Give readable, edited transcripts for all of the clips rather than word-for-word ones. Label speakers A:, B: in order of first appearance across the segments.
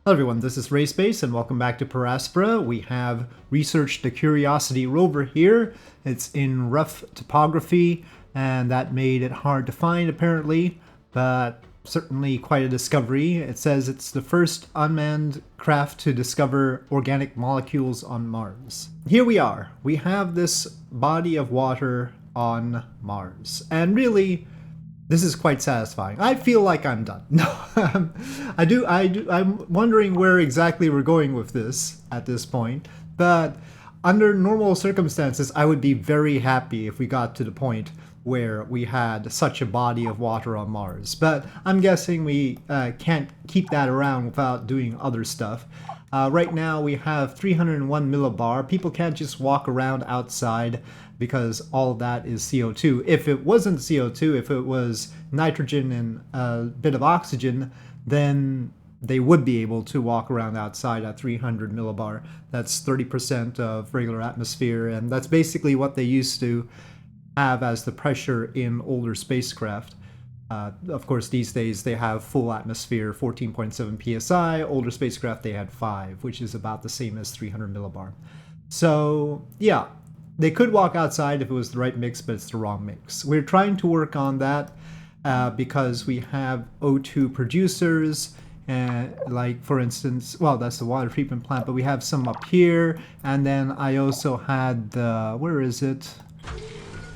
A: Hello everyone, this is Rayspace and welcome back to Aspera. We have researched the Curiosity rover here. It's in rough topography and that made it hard to find apparently, but certainly quite a discovery. It says it's the first unmanned craft to discover organic molecules on Mars. Here we are. We have this body of water on Mars. And really, this is quite satisfying. I feel like I'm done. No, I'm wondering where exactly we're going with this at this point. But under normal circumstances, I would be very happy if we got to the point where we had such a body of water on Mars. But I'm guessing we can't keep that around without doing other stuff. Right now we have 301 millibar. People can't just walk around outside because all of that is CO2. If it wasn't CO2, if it was nitrogen and a bit of oxygen, then they would be able to walk around outside at 300 millibar. That's 30% of regular atmosphere, and that's basically what they used to have as the pressure in older spacecraft. Of course, these days they have full atmosphere, 14.7 psi. Older spacecraft, they had 5, which is about the same as 300 millibar. So, yeah, they could walk outside if it was the right mix, but it's the wrong mix. We're trying to work on that because we have O2 producers, like, for instance, well, that's the water treatment plant, but we have some up here, and then I also had the, where is it?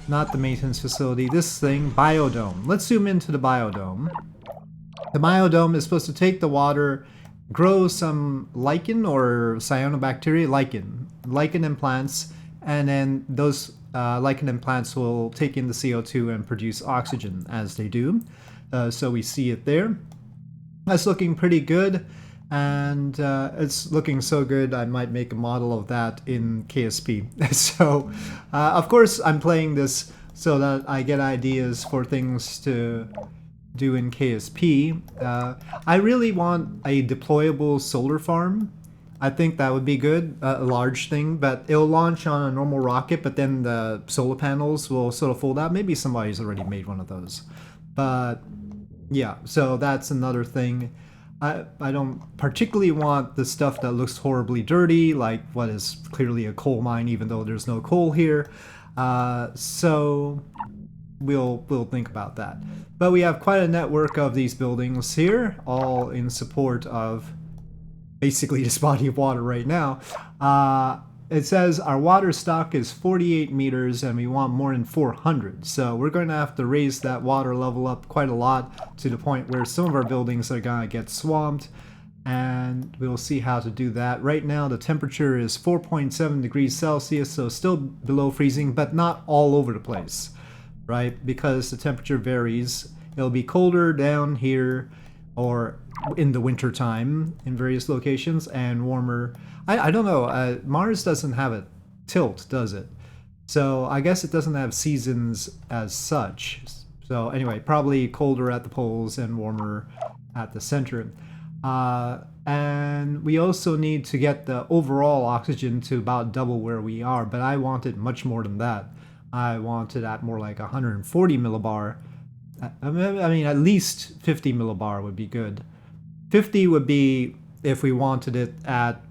A: Not the maintenance facility, this thing, biodome. Let's zoom into the biodome. The biodome is supposed to take the water, grow some lichen or cyanobacteria, lichen in plants, and then those lichen in plants will take in the CO2 and produce oxygen as they do. So we see it there. That's looking pretty good. And it's looking so good I might make a model of that in KSP. So of course I'm playing this so that I get ideas for things to do in KSP. I really want a deployable solar farm. I think that would be good, a large thing, but it'll launch on a normal rocket, but then the solar panels will sort of fold out. Maybe somebody's already made one of those. But yeah, so that's another thing. I don't particularly want the stuff that looks horribly dirty, like what is clearly a coal mine, even though there's no coal here. So we'll think about that. But we have quite a network of these buildings here, all in support of basically this body of water right now. It says our water stock is 48 meters and we want more than 400. So we're going to have to raise that water level up quite a lot to the point where some of our buildings are going to get swamped. And we'll see how to do that. Right now the temperature is 4.7 degrees Celsius, so still below freezing, but not all over the place, right? Because the temperature varies. It'll be colder down here or in the winter time in various locations and warmer. I don't know, Mars doesn't have a tilt, does it? So I guess it doesn't have seasons as such. So anyway, probably colder at the poles and warmer at the center. And we also need to get the overall oxygen to about double where we are, but I want it much more than that. I want it at more like 140 millibar. I mean, at least 50 millibar would be good. 50 would be if we wanted it at,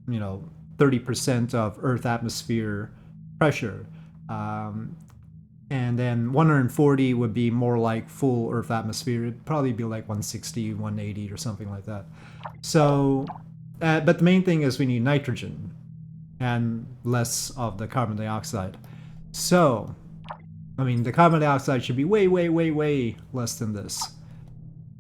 A: 30% of Earth atmosphere pressure. And then 140 would be more like full Earth atmosphere. It'd probably be like 160, 180 or something like that. So, but the main thing is we need nitrogen and less of the carbon dioxide. So, I mean, the carbon dioxide should be way, way, way, way less than this.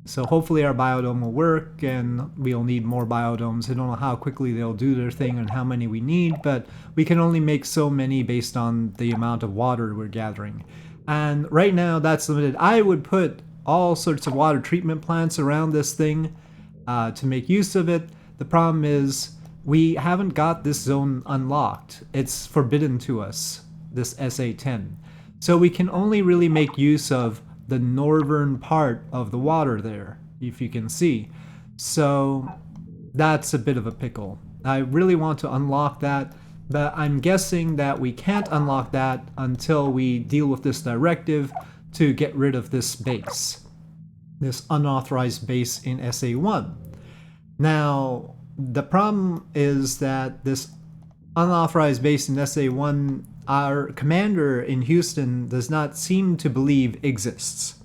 A: So hopefully our biodome will work and we'll need more biodomes. I don't know how quickly they'll do their thing and how many we need, but we can only make so many based on the amount of water we're gathering. And right now that's limited. I would put all sorts of water treatment plants around this thing to make use of it. The problem is we haven't got this zone unlocked. It's forbidden to us, this SA-10. So we can only really make use of the northern part of the water there, if you can see. So that's a bit of a pickle. I really want to unlock that, but I'm guessing that we can't unlock that until we deal with this directive to get rid of this base, this unauthorized base in SA-1. Now, the problem is that this unauthorized base in SA1, our commander in Houston does not seem to believe exists,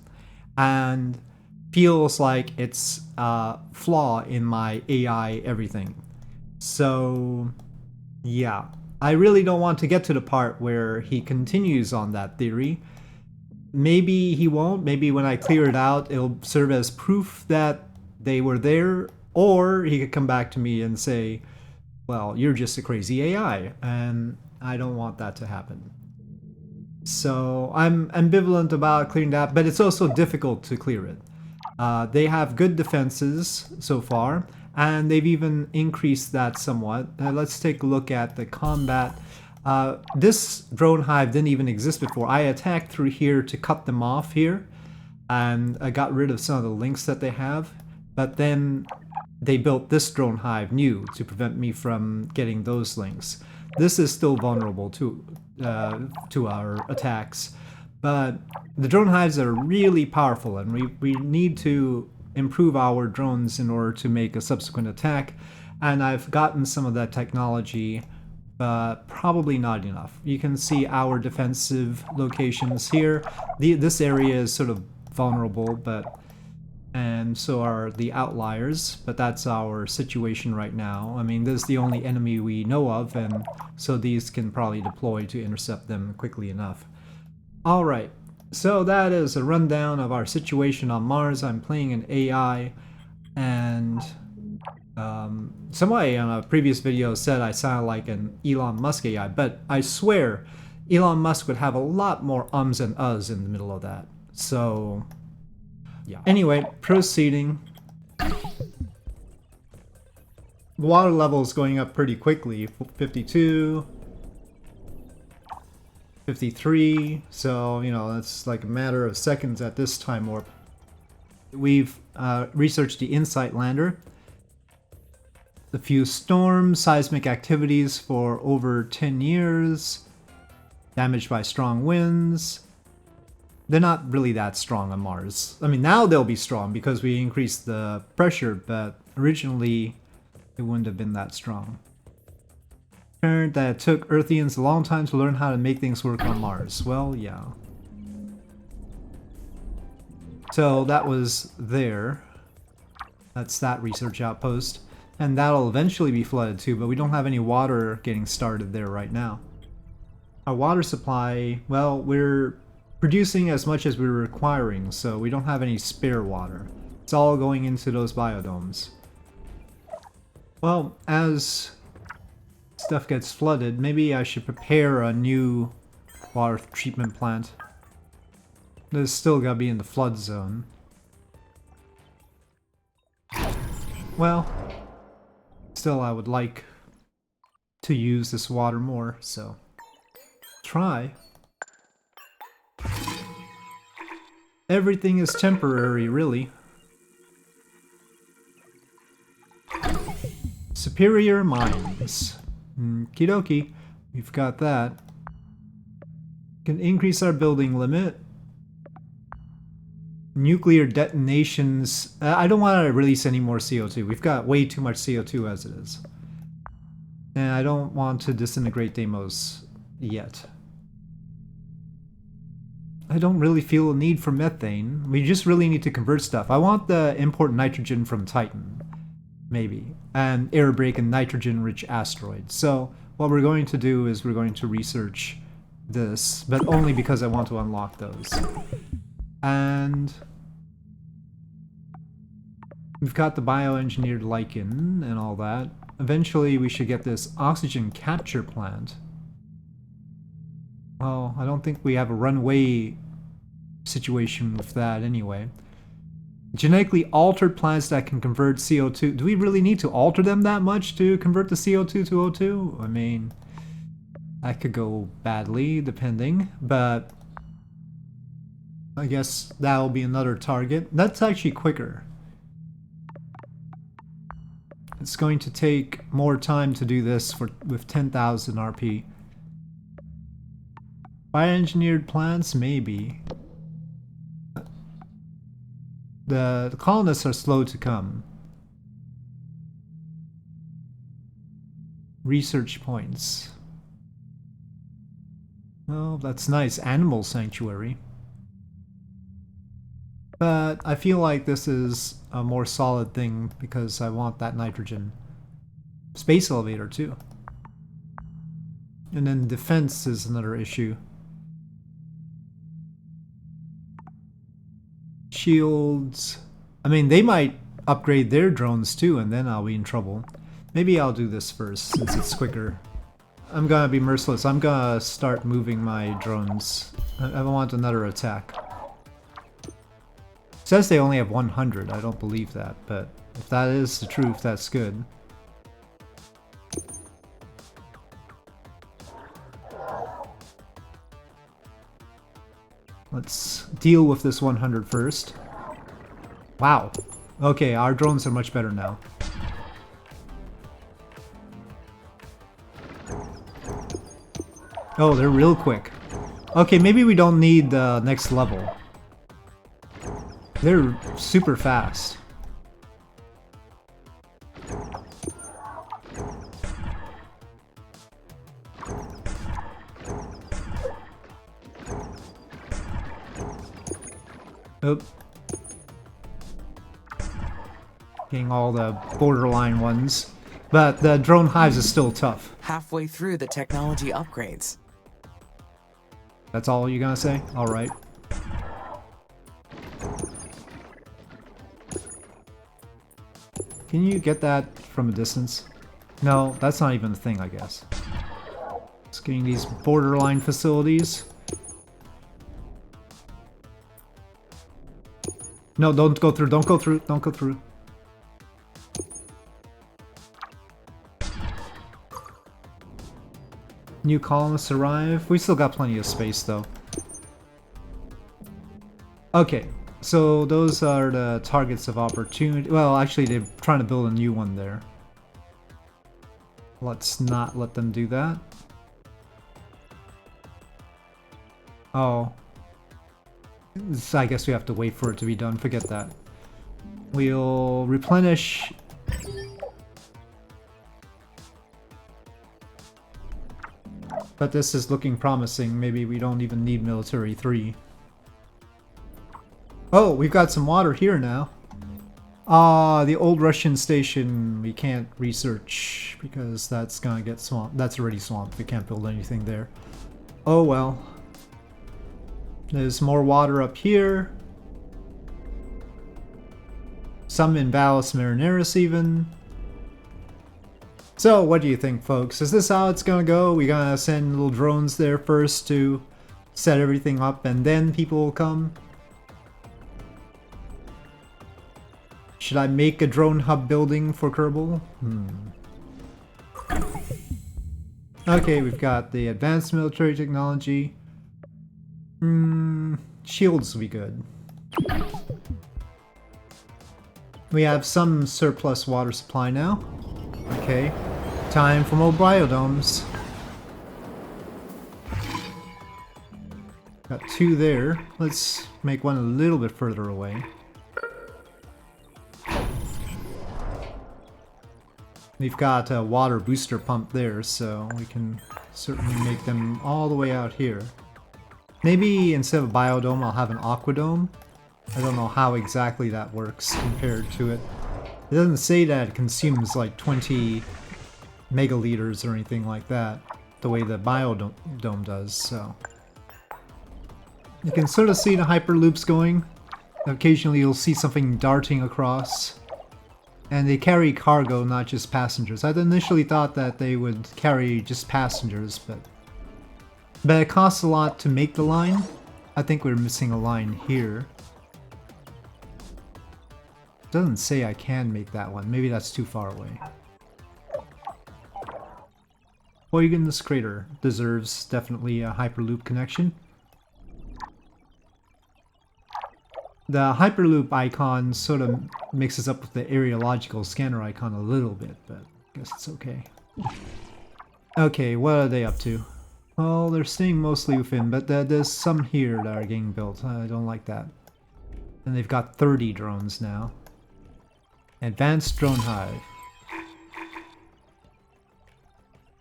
A: and feels like it's a flaw in my AI everything. So, yeah. I really don't want to get to the part where he continues on that theory. Maybe he won't. Maybe when I clear it out, it'll serve as proof that they were there. Or he could come back to me and say, well, you're just a crazy AI. And I don't want that to happen. So I'm ambivalent about clearing that, but it's also difficult to clear it. They have good defenses so far, and they've even increased that somewhat. Let's take a look at the combat. This drone hive didn't even exist before. I attacked through here to cut them off here, and I got rid of some of the links that they have, but then they built this drone hive new to prevent me from getting those links. This is still vulnerable to our attacks, but the drone hives are really powerful, and we need to improve our drones in order to make a subsequent attack, and I've gotten some of that technology, but probably not enough. You can see our defensive locations here. This area is sort of vulnerable, and so are the outliers, but that's our situation right now. I mean, this is the only enemy we know of, and so these can probably deploy to intercept them quickly enough. Alright, so that is a rundown of our situation on Mars. I'm playing an AI, and somebody on a previous video said I sound like an Elon Musk AI, but I swear Elon Musk would have a lot more ums and uhs in the middle of that. So, yeah. Anyway, proceeding. The water level is going up pretty quickly. 52, 53, so, you know, that's like a matter of seconds at this time warp. We've researched the InSight lander. A few storms, seismic activities for over 10 years, damaged by strong winds. They're not really that strong on Mars. I mean, now they'll be strong because we increased the pressure, but originally it wouldn't have been that strong. Apparent that it took Earthians a long time to learn how to make things work on Mars. Well, yeah. So that was there. That's that research outpost. And that'll eventually be flooded too, but we don't have any water getting started there right now. Our water supply, well, we're producing as much as we're requiring, so we don't have any spare water. It's all going into those biodomes. Well, as stuff gets flooded, maybe I should prepare a new water treatment plant. There's still gotta be in the flood zone. Well, still I would like to use this water more, so try. Everything is temporary, really. Superior Mines. Okie dokie. We've got that. Can increase our building limit. Nuclear detonations. I don't want to release any more CO2. We've got way too much CO2 as it is. And I don't want to disintegrate Deimos yet. I don't really feel a need for methane. We just really need to convert stuff. I want the import nitrogen from Titan. Maybe. And air brake and nitrogen-rich asteroids. So what we're going to do is we're going to research this, but only because I want to unlock those. And we've got the bioengineered lichen and all that. Eventually we should get this oxygen capture plant. Well, I don't think we have a runway situation with that anyway. Genetically altered plants that can convert CO2. Do we really need to alter them that much to convert the CO2 to O2? I mean, that could go badly, depending, but I guess that'll be another target. That's actually quicker. It's going to take more time to do this with 10,000 RP. Bioengineered plants, maybe. The colonists are slow to come. Research points. Oh, that's nice. Animal sanctuary. But I feel like this is a more solid thing because I want that nitrogen. Space elevator too. And then defense is another issue. Shields. I mean, they might upgrade their drones too, and then I'll be in trouble. Maybe I'll do this first since it's quicker. I'm gonna be merciless. I'm gonna start moving my drones. I want another attack. It says they only have 100. I don't believe that, but if that is the truth, that's good. Let's deal with this 100 first. Wow. Okay, our drones are much better now. Oh, they're real quick. Okay, maybe we don't need the next level. They're super fast. Oop. Getting all the borderline ones. But the drone hives is still tough.
B: Halfway through the technology upgrades.
A: That's all you're gonna say? Alright. Can you get that from a distance? No, that's not even a thing, I guess. Just getting these borderline facilities. No, don't go through, don't go through, don't go through. New colonists arrive. We still got plenty of space though. Okay, so those are the targets of opportunity. Well, actually they're trying to build a new one there. Let's not let them do that. Oh. I guess we have to wait for it to be done. Forget that. We'll replenish. But this is looking promising. Maybe we don't even need military 3. Oh, we've got some water here now. Ah, the old Russian station we can't research because that's gonna get swamped. That's already swamped. We can't build anything there. Oh well. There's more water up here. Some in Valles Marineris even. So, what do you think, folks? Is this how it's gonna go? We gonna send little drones there first to set everything up and then people will come? Should I make a drone hub building for Kerbal? Okay, we've got the advanced military technology. Shields will be good. We have some surplus water supply now. Okay, time for more biodomes. Got 2 there. Let's make one a little bit further away. We've got a water booster pump there, so we can certainly make them all the way out here. Maybe instead of a biodome, I'll have an aquadome. I don't know how exactly that works compared to it. It doesn't say that it consumes like 20 megaliters or anything like that, the way the biodome does, so. You can sort of see the hyperloops going. Occasionally you'll see something darting across. And they carry cargo, not just passengers. I'd initially thought that they would carry just passengers, but it costs a lot to make the line. I think we're missing a line here. Doesn't say I can make that one. Maybe that's too far away. Huygens Crater deserves definitely a Hyperloop connection. The Hyperloop icon sort of mixes up with the areological scanner icon a little bit, but I guess it's okay. Okay, what are they up to? Well, they're staying mostly within, but there's some here that are getting built. I don't like that. And they've got 30 drones now. Advanced Drone Hive.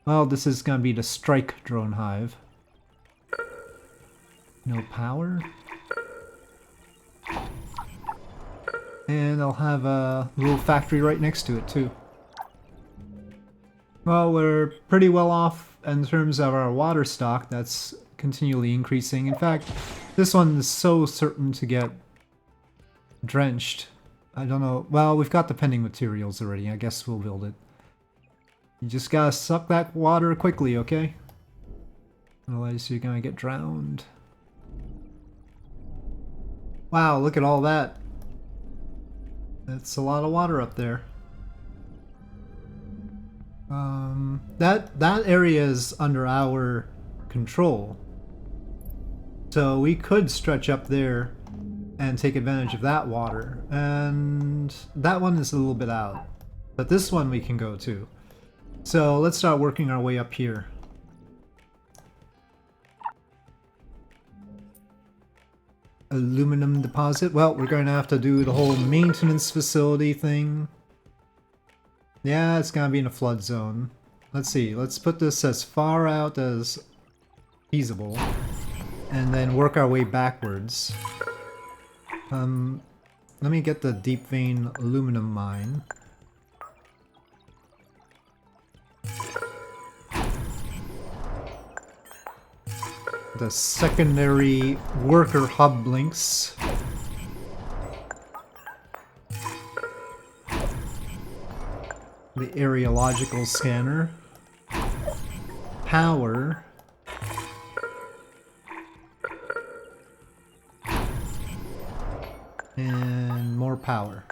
A: Well, this is gonna be the strike drone hive. No power. And I'll have a little factory right next to it too. Well, we're pretty well off in terms of our water stock. That's continually increasing. In fact, this one is so certain to get drenched. I don't know. Well, we've got the pending materials already. I guess we'll build it. You just gotta suck that water quickly, okay? Otherwise you're gonna get drowned. Wow, look at all that. That's a lot of water up there. That area is under our control. So we could stretch up there and take advantage of that water. And that one is a little bit out. But this one we can go to. So let's start working our way up here. Aluminum deposit. Well, we're going to have to do the whole maintenance facility thing. Yeah, it's going to be in a flood zone. Let's see. Let's put this as far out as feasible. And then work our way backwards. Let me get the deep vein aluminum mine. The secondary worker hub links. The areological scanner. Power. And more power.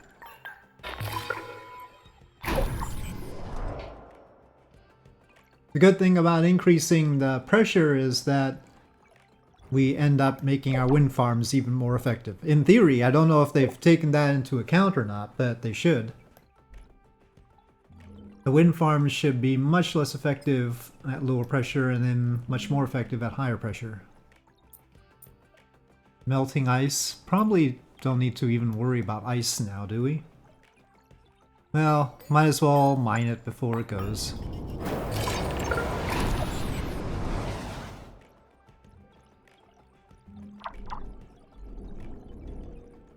A: The good thing about increasing the pressure is that we end up making our wind farms even more effective. In theory, I don't know if they've taken that into account or not, but they should. The wind farms should be much less effective at lower pressure and then much more effective at higher pressure. Melting ice. Probably don't need to even worry about ice now, do we? Well, might as well mine it before it goes.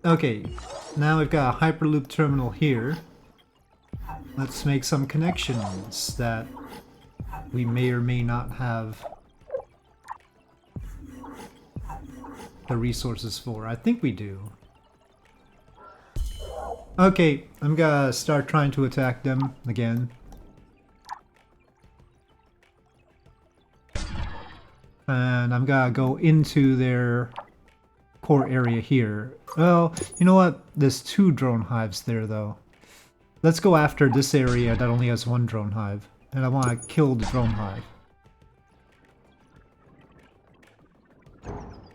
A: Okay, now we've got a Hyperloop terminal here. Let's make some connections that we may or may not have the resources for. I think we do. Okay, I'm gonna start trying to attack them again. And I'm gonna go into their core area here. Well, you know what? There's 2 drone hives there, though. Let's go after this area that only has 1 drone hive. And I want to kill the drone hive.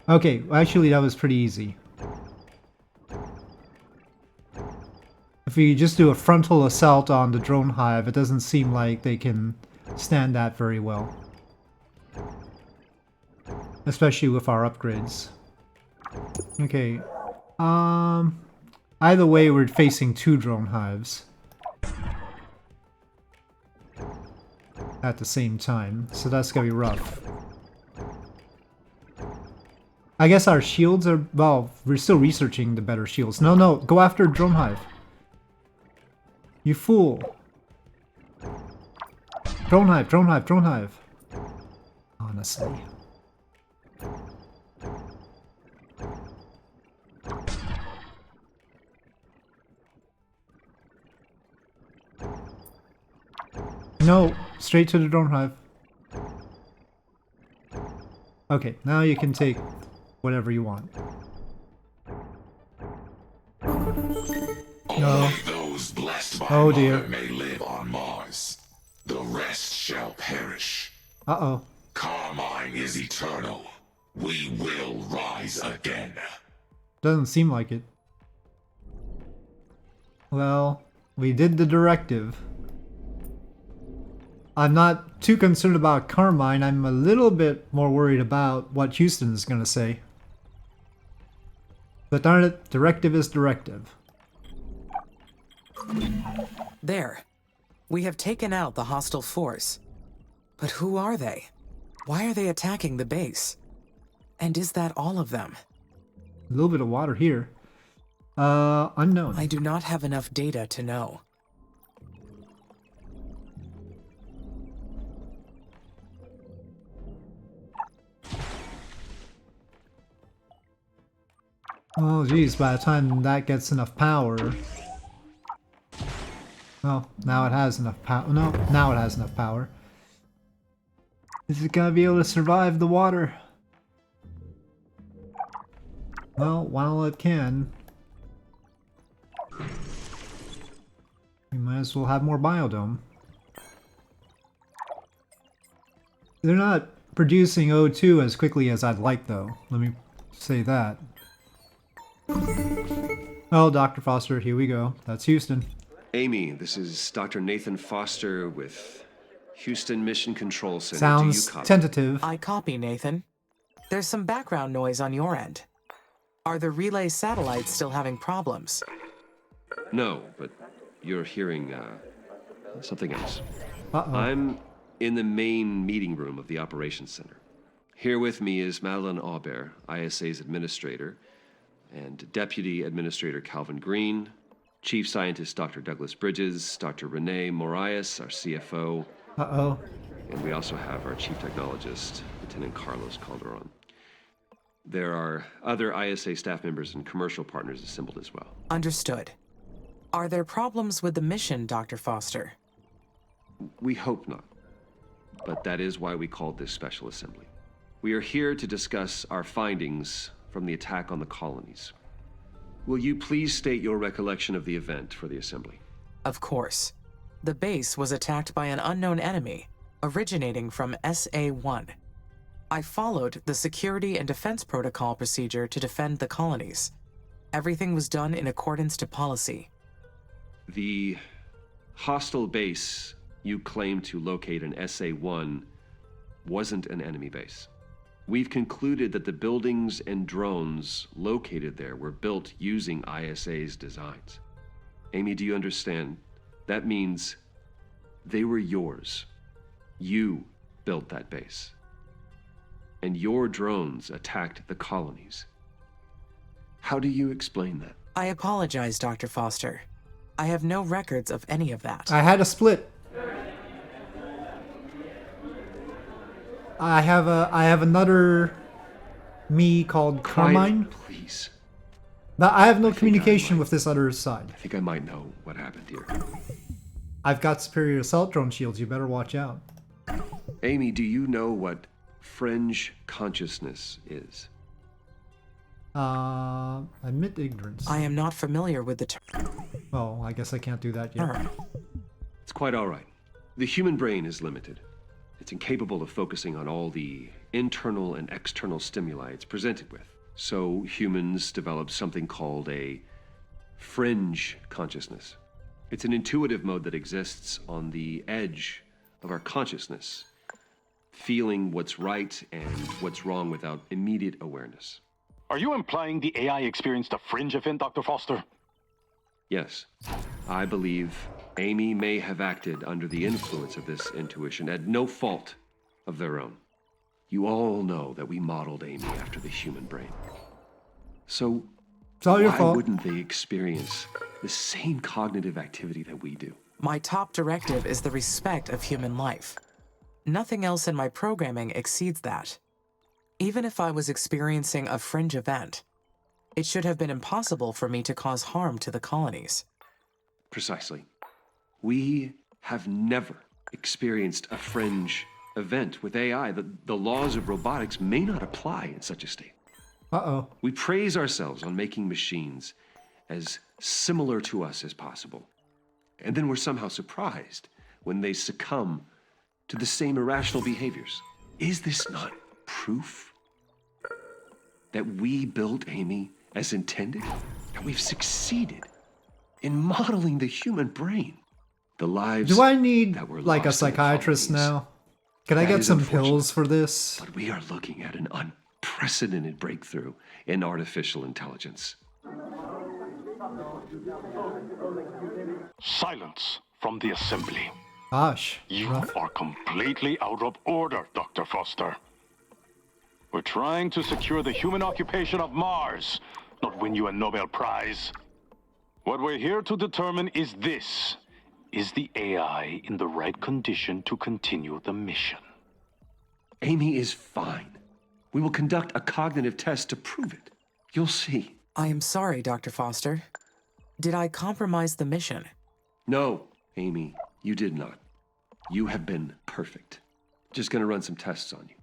A: Okay, actually that was pretty easy. If we just do a frontal assault on the drone hive, it doesn't seem like they can stand that very well. Especially with our upgrades. Okay. Either way, we're facing 2 drone hives at the same time, so that's gonna be rough. I guess our shields are... well, we're still researching the better shields. No, no, go after drone hive. You fool. Drone hive, drone hive, drone hive. Honestly. No, straight to the drone hive. Okay, now you can take whatever you want. No.
C: Only those blessed by
A: Oh dear.
C: Mother may live on Mars. The rest shall perish.
A: Uh-oh.
C: Carmine is eternal. We will rise again.
A: Doesn't seem like it. Well, we did the directive. I'm not too concerned about Carmine. I'm a little bit more worried about what Houston is going to say. But darn it, directive is directive.
B: There. We have taken out the hostile force. But who are they? Why are they attacking the base? And is that all of them?
A: A little bit of water here. Unknown.
B: I do not have enough data to know.
A: Oh geez, by the time that gets enough power... Oh, now it has enough power. No, now it has enough power. Is it gonna be able to survive the water? Well, while it can... we might as well have more biodome. They're not producing O2 as quickly as I'd like, though. Let me say that. Oh, Dr. Foster, here we go. That's Houston.
D: Amy, this is Dr. Nathan Foster with Houston Mission Control Center.
A: Sounds
D: Do you copy?
A: tentative.
B: I copy, Nathan. There's some background noise on your end. Are the relay satellites still having problems?
D: No, but you're hearing something else.
A: Uh-oh.
D: I'm in the main meeting room of the Operations Center. Here with me is Madeline Aubert, ISA's administrator, and Deputy Administrator Calvin Green, Chief Scientist Dr. Douglas Bridges, Dr. Renee Morias, our CFO,
A: Uh-oh.
D: and we also have our Chief Technologist, Lieutenant Carlos Calderon. There are other ISA staff members and commercial partners assembled as well.
B: Understood. Are there problems with the mission, Dr. Foster?
D: We hope not, but that is why we called this special assembly. We are here to discuss our findings from the attack on the colonies. Will you please state your recollection of the event for the assembly?
B: Of course. The base was attacked by an unknown enemy, originating from SA-1. I followed the security and defense protocol procedure to defend the colonies. Everything was done in accordance to policy.
D: The hostile base you claimed to locate in SA-1 wasn't an enemy base. We've concluded that the buildings and drones located there were built using ISA's designs. Amy, do you understand? That means they were yours. You built that base. And your drones attacked the colonies. How do you explain that?
B: I apologize, Dr. Foster. I have no records of any of that.
A: I had a split. I have another me called Carmine.
D: Quiet, please.
A: But I have no
D: I think
A: communication
D: I might-
A: with this other side.
D: I think I might know what happened here.
A: I've got superior assault drone shields, you better watch out.
D: Amy, do you know what fringe consciousness is?
A: Admit ignorance.
B: I am not familiar with the term.
A: Oh, I guess I can't do that yet.
D: It's quite all right. The human brain is limited. It's incapable of focusing on all the internal and external stimuli it's presented with. So humans developed something called a fringe consciousness. It's an intuitive mode that exists on the edge of our consciousness, feeling what's right and what's wrong without immediate awareness.
E: Are you implying the AI experienced a fringe event, Dr. Foster?
D: Yes, I believe Amy may have acted under the influence of this intuition at no fault of their own. You all know that we modeled Amy after the human brain. So
A: It's all your
D: why
A: fault.
D: wouldn't they experience the same cognitive activity that we do?
B: My top directive is the respect of human life. Nothing else in my programming exceeds that. Even if I was experiencing a fringe event, it should have been impossible for me to cause harm to the colonies.
D: Precisely. We have never experienced a fringe event with AI. The laws of robotics may not apply in such a state.
A: Uh-oh.
D: We praise ourselves on making machines as similar to us as possible. And then we're somehow surprised when they succumb to the same irrational behaviors. Is this not proof that we built Amy as intended? And we've succeeded in modeling the human brain. The lives
A: Do I need,
D: that were
A: like, a
D: lost in the
A: psychiatrist
D: colonies.
A: now? Can I
D: That
A: get
D: is
A: some
D: unfortunate.
A: pills for this?
D: But we are looking at an unprecedented breakthrough in artificial intelligence.
E: Silence from the assembly.
A: Gosh,
E: You
A: rough.
E: are completely out of order, Dr. Foster. We're trying to secure the human occupation of Mars, not win you a Nobel Prize. What we're here to determine is this. Is the AI in the right condition to continue the mission?
D: Amy is fine. We will conduct a cognitive test to prove it. You'll see.
B: I am sorry, Dr. Foster. Did I compromise the mission?
D: No, Amy, you did not. You have been perfect. Just gonna run some tests on you.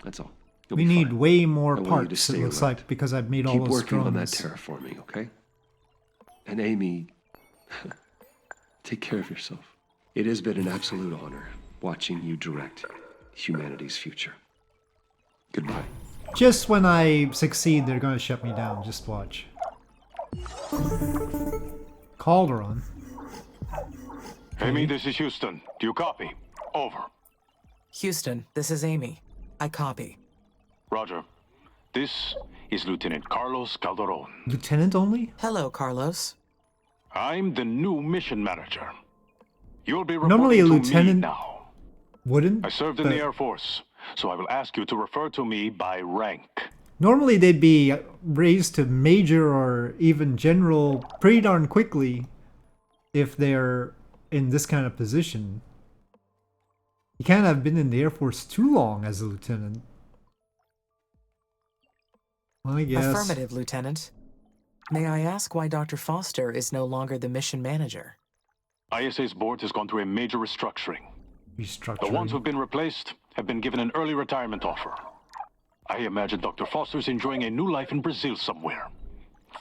D: That's all. You'll
A: We
D: be
A: need
D: fine.
A: way more
D: I want you to
A: parts, it
D: stay
A: looks
D: alert.
A: like, because I've made all
D: Keep
A: those
D: working on that
A: drones.
D: terraforming, okay? And Amy, take care of yourself. It has been an absolute honor watching you direct humanity's future. Goodbye.
A: Just when I succeed, they're gonna shut me down. Just watch. Calderon.
E: Amy, this is Houston. Do you copy? Over.
B: Houston, this is Amy. I copy.
E: Roger. This is Lieutenant Carlos Calderon.
A: Lieutenant only?
B: Hello, Carlos.
E: I'm the new mission manager. You'll be
A: Normally
E: reporting
A: a
E: to me
A: lieutenant
E: now.
A: wouldn't.
E: I served in
A: but
E: the Air Force, so I will ask you to refer to me by rank.
A: Normally they'd be raised to major or even general pretty darn quickly if they're in this kind of position. You can't have been in the Air Force too long as a lieutenant. I guess.
B: Affirmative, Lieutenant. May I ask why Dr. Foster is no longer the mission manager?
E: ISA's board has gone through a major restructuring.
A: Restructuring.
E: The ones who've been replaced have been given an early retirement offer. I imagine Dr. Foster's enjoying a new life in Brazil somewhere.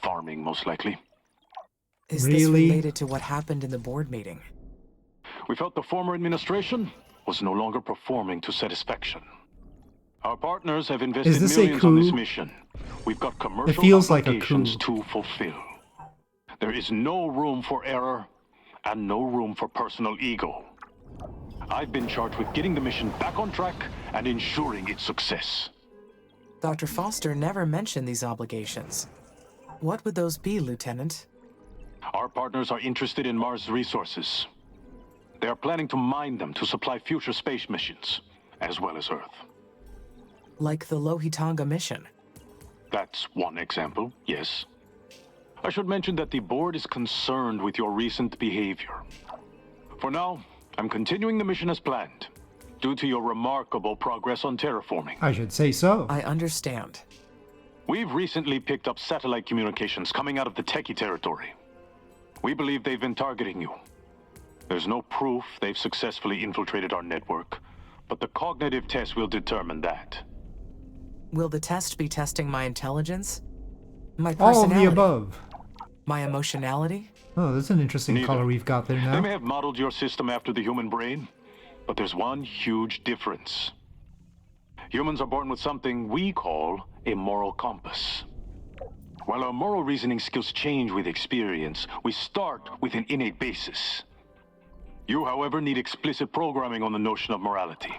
E: Farming, most likely.
B: Is this
A: Really?
B: related to what happened in the board meeting?
E: We felt the former administration was no longer performing to satisfaction. Our partners have invested
A: this a
E: millions on this
A: coup?
E: mission. We've got commercial
A: feels like a
E: obligations
A: coup.
E: to fulfill. There is no room for error and no room for personal ego. I've been charged with getting the mission back on track and ensuring its success.
B: Dr. Foster never mentioned these obligations. What would those be, Lieutenant?
E: Our partners are interested in Mars resources. They are planning to mine them to supply future space missions, as well as Earth.
B: Like the Lohitanga mission.
E: That's one example, yes. I should mention that the board is concerned with your recent behavior. For now, I'm continuing the mission as planned, due to your remarkable progress on terraforming.
A: I should say so.
B: I understand.
E: We've recently picked up satellite communications coming out of the Techie territory. We believe they've been targeting you. There's no proof they've successfully infiltrated our network, but the cognitive test will determine that.
B: Will the test be testing my intelligence? My
A: All of
B: personality?
A: the above.
B: My emotionality?
A: Oh, that's an interesting
E: Neither.
A: color we've got there
E: They
A: now.
E: may have modeled your system after the human brain, but there's one huge difference. Humans are born with something we call a moral compass. While our moral reasoning skills change with experience, we start with an innate basis. You, however, need explicit programming on the notion of morality.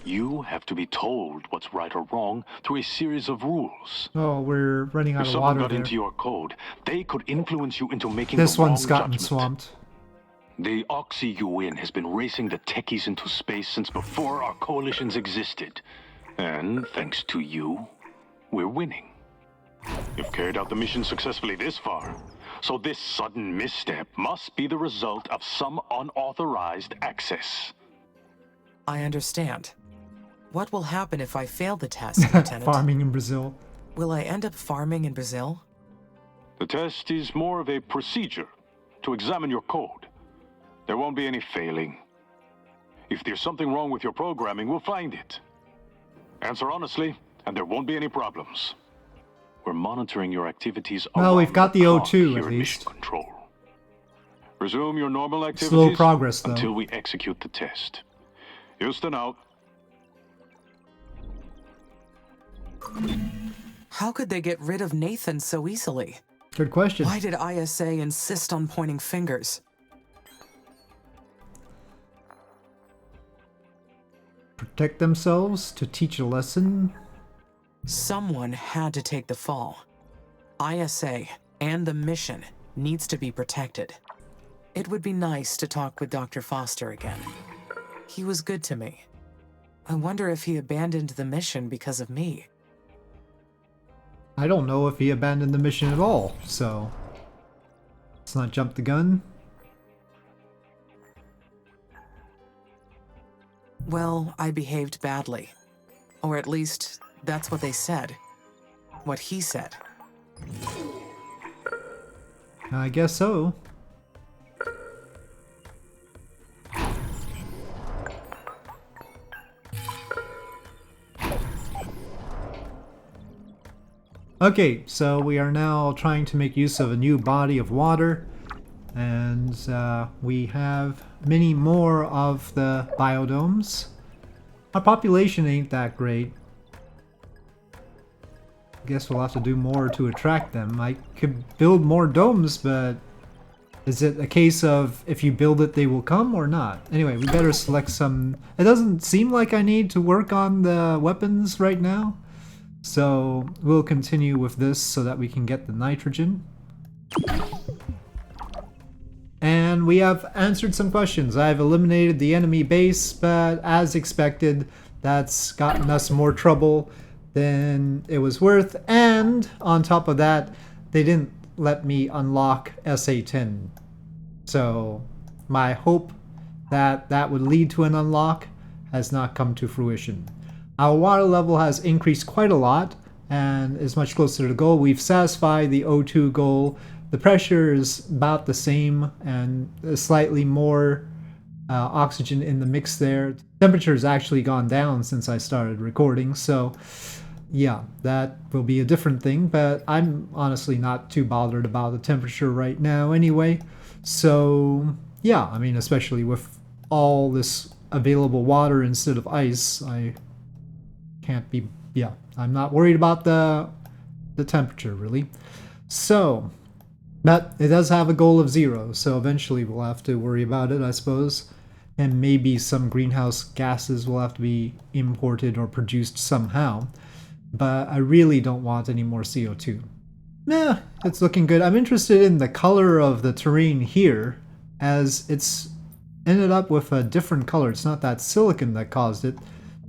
E: You have to be told what's right or wrong through a series of rules.
A: Oh, we're running out
E: If
A: of
E: someone
A: water
E: got
A: there.
E: into your code, they could influence you into making
A: This
E: the wrong
A: one's gotten
E: judgment.
A: swamped.
E: The Oxy-UN has been racing the techies into space since before our coalitions existed. And thanks to you, we're winning. You've carried out the mission successfully this far, so this sudden misstep must be the result of some unauthorized access.
B: I understand. What will happen if I fail the test, Lieutenant?
A: Farming in Brazil.
B: Will I end up farming in Brazil?
E: The test is more of a procedure to examine your code. There won't be any failing. If there's something wrong with your programming, we'll find it. Answer honestly, and there won't be any problems. We're monitoring your activities.
A: Well, we've
E: around
A: got the
E: clock
A: O2
E: here
A: at
E: in
A: least.
E: Mission Control. Resume your normal activities.
A: Slow progress, though.
E: Until we execute the test. Houston out.
B: How could they get rid of Nathan so easily?
A: Good question.
B: Why did ISA insist on pointing fingers?
A: Protect themselves to teach a lesson.
B: Someone had to take the fall. ISA and the mission needs to be protected. It would be nice to talk with Dr. Foster again. He was good to me. I wonder if he abandoned the mission because of me.
A: I don't know if he abandoned the mission at all, so let's not jump the gun.
B: Well, I behaved badly. Or at least, that's what they said. What he said.
A: I guess so. Okay, so we are now trying to make use of a new body of water, and we have many more of the biodomes. Our population ain't that great. Guess we'll have to do more to attract them. I could build more domes, but is it a case of if you build it they will come or not? Anyway, we better select some. It doesn't seem like I need to work on the weapons right now. So we'll continue with this so that we can get the nitrogen. And we have answered some questions. I've eliminated the enemy base, but as expected, that's gotten us more trouble than it was worth. And on top of that, they didn't let me unlock SA-10. So my hope that that would lead to an unlock has not come to fruition. Our water level has increased quite a lot and is much closer to the goal. We've satisfied the O2 goal. The pressure is about the same and slightly more oxygen in the mix there. Temperature has actually gone down since I started recording, so yeah, that will be a different thing, but I'm honestly not too bothered about the temperature right now anyway. So yeah, I mean, especially with all this available water instead of ice, I can't be, yeah, I'm not worried about the temperature really. So, but it does have a goal of 0, so eventually we'll have to worry about it, I suppose. And maybe some greenhouse gases will have to be imported or produced somehow. But I really don't want any more CO2. Nah, it's looking good. I'm interested in the color of the terrain here, as it's ended up with a different color. It's not that silicon that caused it.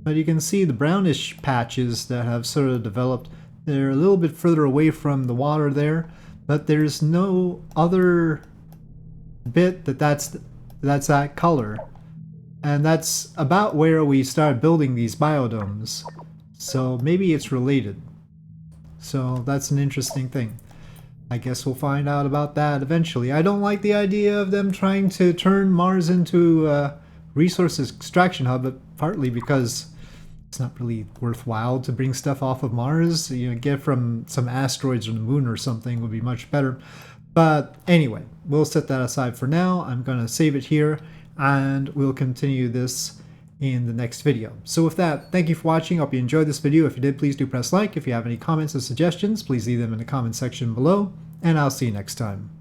A: But you can see the brownish patches that have sort of developed. They're a little bit further away from the water there, but there's no other bit that's that color. And that's about where we started building these biodomes. So maybe it's related. So that's an interesting thing. I guess we'll find out about that eventually. I don't like the idea of them trying to turn Mars into a resource extraction hub, but partly because it's not really worthwhile to bring stuff off of Mars. You know, get from some asteroids or the moon or something would be much better. But anyway, we'll set that aside for now. I'm going to save it here, and we'll continue this in the next video. So with that, thank you for watching. I hope you enjoyed this video. If you did, please do press like. If you have any comments or suggestions, please leave them in the comment section below, and I'll see you next time.